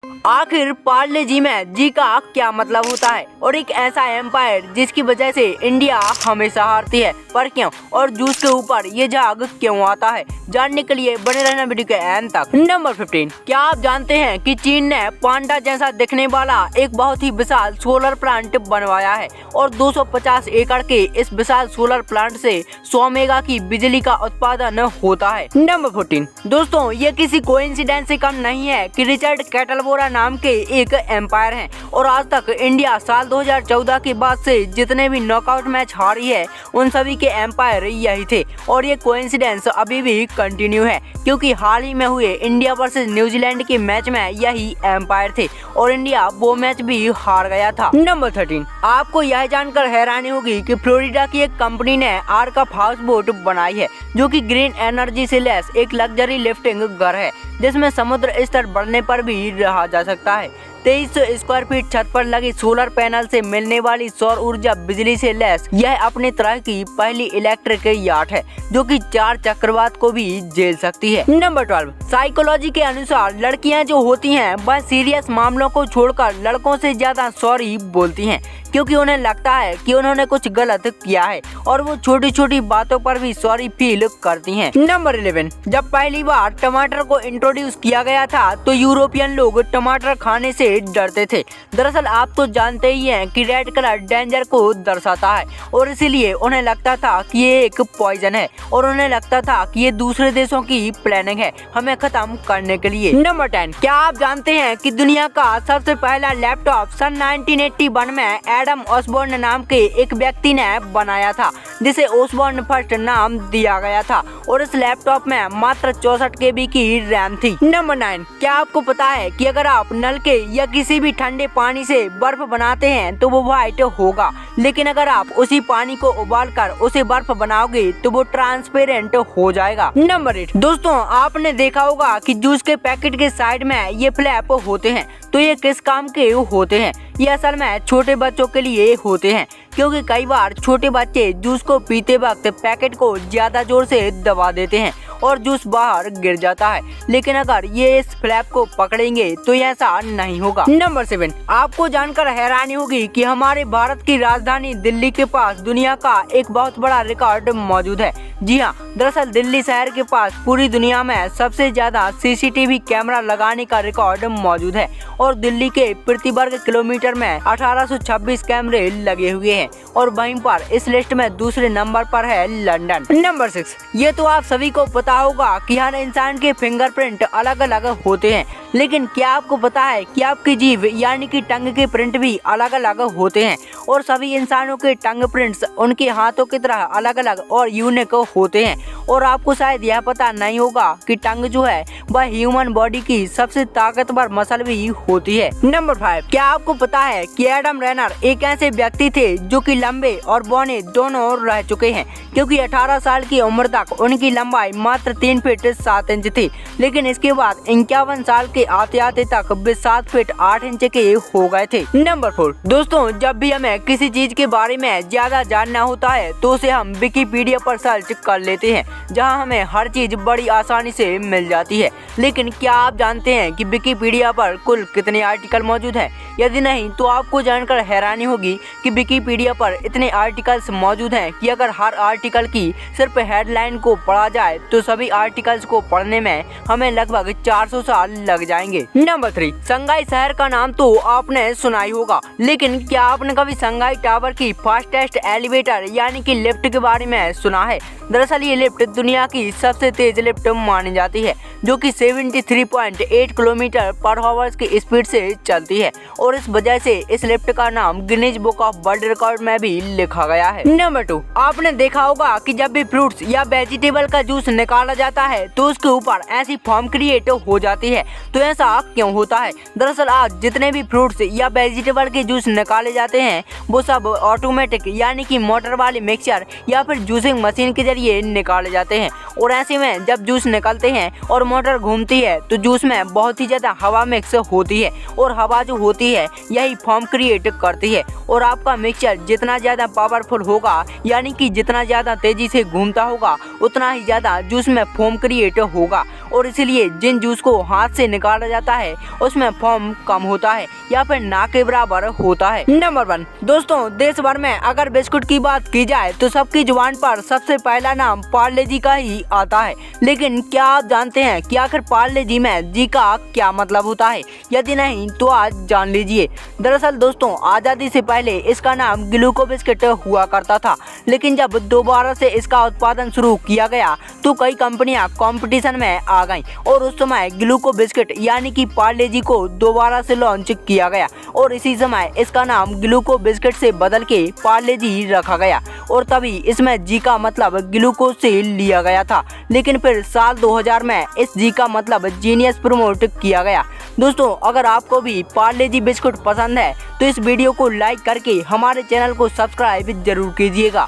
आखिर पार्ले जी में जी का क्या मतलब होता है और एक ऐसा एम्पायर जिसकी वजह से इंडिया हमेशा हारती है, पर क्यों, और जूस के ऊपर ये झाग क्यों आता है, जानने के लिए बने रहना वीडियो के एंड तक। नंबर 15, क्या आप जानते हैं कि चीन ने पांडा जैसा दिखने वाला एक बहुत ही विशाल सोलर प्लांट बनवाया है और 250 एकड़ के इस विशाल सोलर प्लांट से 100 मेगा की बिजली का उत्पादन होता है। नंबर 14, दोस्तों ये किसी कोइंसिडेंस से कम नहीं है कि रिचर्ड कैटलबोरा नाम के एक एम्पायर हैं और आज तक इंडिया साल 2014 के बाद से जितने भी नॉकआउट मैच हारी है उन सभी के एम्पायर यही थे और ये कोइंसिडेंस अभी भी कंटिन्यू है, क्योंकि हाल ही में हुए इंडिया वर्सेस न्यूजीलैंड के मैच में यही एम्पायर थे और इंडिया वो मैच भी हार गया था। नंबर 13, आपको यह जानकर हैरानी होगी कि फ्लोरिडा की एक कंपनी ने आर्क ऑफ हाउस बोट बनाई है जो कि ग्रीन एनर्जी से लैस एक लग्जरी लिफ्टिंग घर है जिसमें समुद्र स्तर बढ़ने पर भी रहा जा सकता है। 2300 स्क्वायर फीट छत पर लगी सोलर पैनल से मिलने वाली सौर ऊर्जा बिजली से लैस यह अपनी तरह की पहली इलेक्ट्रिक याट है जो कि 4 चक्रवात को भी झेल सकती है। नंबर 12, साइकोलॉजी के अनुसार लड़कियां जो होती हैं वह सीरियस मामलों को छोड़कर लड़कों से ज्यादा सॉरी बोलती हैं क्योंकि उन्हें लगता है कि उन्होंने कुछ गलत किया है और वो छोटी छोटी बातों पर भी सॉरी फील करती हैं। नंबर 11, जब पहली बार टमाटर को इंट्रोड्यूस किया गया था तो यूरोपियन लोग टमाटर खाने से डरते थे। दरअसल आप तो जानते ही हैं कि रेड कलर डेंजर को दर्शाता है और इसीलिए उन्हें लगता था कि ये एक पॉइजन है और उन्हें लगता था कि ये दूसरे देशों की प्लानिंग है हमें खत्म करने के लिए। नंबर 10, क्या आप जानते हैं कि दुनिया का सबसे पहला लैपटॉप सन 1981 में एडम ऑसबॉर्न नाम के एक व्यक्ति ने बनाया था जिसे ऑसबॉर्न फर्स्ट नाम दिया गया था और इस लैपटॉप में मात्र 64 KB की रैम थी। नंबर 9, क्या आपको पता है कि अगर आप नल के या किसी भी ठंडे पानी से बर्फ बनाते हैं तो वो व्हाइट होगा, लेकिन अगर आप उसी पानी को उबालकर उसे बर्फ बनाओगे तो वो ट्रांसपेरेंट हो जाएगा। नंबर 8, दोस्तों आपने देखा होगा कि जूस के पैकेट के साइड में ये फ्लैप होते हैं, तो ये किस काम के होते हैं? ये असल में छोटे बच्चों के लिए होते हैं क्योंकि कई बार छोटे बच्चे जूस को पीते वक्त पैकेट को ज्यादा जोर से दबा देते हैं और जूस बाहर गिर जाता है, लेकिन अगर ये इस फ्लैप को पकड़ेंगे तो ऐसा नहीं होगा। नंबर 7, आपको जानकर हैरानी होगी कि हमारे भारत की राजधानी दिल्ली के पास दुनिया का एक बहुत बड़ा रिकॉर्ड मौजूद है। जी हाँ, दरअसल दिल्ली शहर के पास पूरी दुनिया में सबसे ज्यादा CCTV कैमरा लगाने का रिकॉर्ड मौजूद है और दिल्ली के प्रति वर्ग किलोमीटर में 1826 कैमरे लगे हुए हैं और वहीं पर इस लिस्ट में दूसरे नंबर पर है लंदन। नंबर 6, ये तो आप सभी को पता होगा कि हर इंसान के फिंगरप्रिंट अलग अलग होते हैं, लेकिन क्या आपको पता है कि आपकी जीभ यानी कि टंग के प्रिंट भी अलग अलग होते हैं और सभी इंसानों के टंग प्रिंट्स उनके हाथों की तरह अलग अलग और यूनिक होते हैं और आपको शायद यह पता नहीं होगा कि टंग जो है वह ह्यूमन बॉडी की सबसे ताकतवर मसल भी होती है। नंबर 5, क्या आपको पता है कि एडम रेनर एक ऐसे व्यक्ति थे जो कि लंबे और बौने दोनों रह चुके हैं क्योंकि 18 साल की उम्र तक उनकी लंबाई मात्र 3 फीट 7 इंच थी, लेकिन इसके बाद 51 साल के आते आते तक वे 7 फीट 8 इंच के हो गए थे। नंबर 4, दोस्तों जब भी हमें किसी चीज के बारे में ज्यादा जानना होता है तो उसे हम विकिपीडिया पर सर्च कर लेते हैं जहां हमें हर चीज बड़ी आसानी से मिल जाती है, लेकिन क्या आप जानते हैं कि विकिपीडिया पर कुल कितने आर्टिकल मौजूद हैं? यदि नहीं तो आपको जानकर हैरानी होगी कि विकिपीडिया पर इतने आर्टिकल्स मौजूद हैं कि अगर हर आर्टिकल की सिर्फ हेडलाइन को पढ़ा जाए तो सभी आर्टिकल्स को पढ़ने में हमें लगभग 400 साल लग जाएंगे। नंबर 3, शंघाई शहर का नाम तो आपने सुना ही होगा, लेकिन क्या आपने कभी शंघाई टावर की फास्टेस्ट एलिवेटर यानी कि लिफ्ट के बारे में सुना है? दरअसल ये लिफ्ट दुनिया की सबसे तेज लिफ्ट मानी जाती है जो कि 73.8 किलोमीटर पर आवर की स्पीड से चलती है और इस वजह से इस लिफ्ट का नाम Guinness book of world record में भी लिखा गया है। नंबर 2, आपने देखा होगा कि जब भी फ्रूट्स या वेजिटेबल का जूस निकाला जाता है तो उसके ऊपर ऐसी फॉर्म क्रिएट हो जाती है, तो ऐसा क्यों होता है? दरअसल आज जितने भी फ्रूट्स या वेजिटेबल के जूस निकाले जाते हैं वो सब ऑटोमेटिक यानी कि मोटर वाले मिक्सचर या फिर जूसिंग मशीन के जरिए निकाले जाते हैं। और ऐसे में जब जूस निकलते हैं और मोटर घूमती है तो जूस में बहुत ही ज़्यादा हवा मिक्स होती है और हवा जो होती है यही फॉर्म क्रिएट करती है। और आपका मिक्सचर जितना ज़्यादा पावरफुल होगा यानी कि जितना ज़्यादा तेज़ी से घूमता होगा उतना ही ज़्यादा जूस में फोम क्रिएट होगा। और इसलिए जिन जूस को हाथ से निकाला जाता है उसमें फोम कम होता है या फिर ना के बराबर होता है। नंबर 1 दोस्तों, देश भर में अगर बिस्कुट की बात की जाए तो सबकी जुबान पर सबसे पहला नाम पार्ले जी का ही आता है। लेकिन क्या आप जानते हैं कि आखिर पार्ले जी में जी का क्या मतलब होता है? यदि नहीं तो आज जान लीजिए। दरअसल दोस्तों, आज़ादी से पहले इसका नाम ग्लूको बिस्किट हुआ करता था, लेकिन जब दोबारा से इसका उत्पादन शुरू किया गया तो कई कंपनियां कंपटीशन में आ गईं और उस समय ग्लूको बिस्किट यानी कि पार्ले जी को दोबारा से लॉन्च किया गया और इसी समय इसका नाम ग्लूको बिस्किट से बदल के पार्ले जी रखा गया और तभी इसमें जी का मतलब ग्लूकोज से लिया गया था। लेकिन फिर साल 2000 में इस जी का मतलब जीनियस प्रमोट किया गया। दोस्तों, अगर आपको भी पार्ले जी बिस्कुट पसंद है तो इस वीडियो को लाइक करके हमारे चैनल को सब्सक्राइब जरूर कीजिएगा।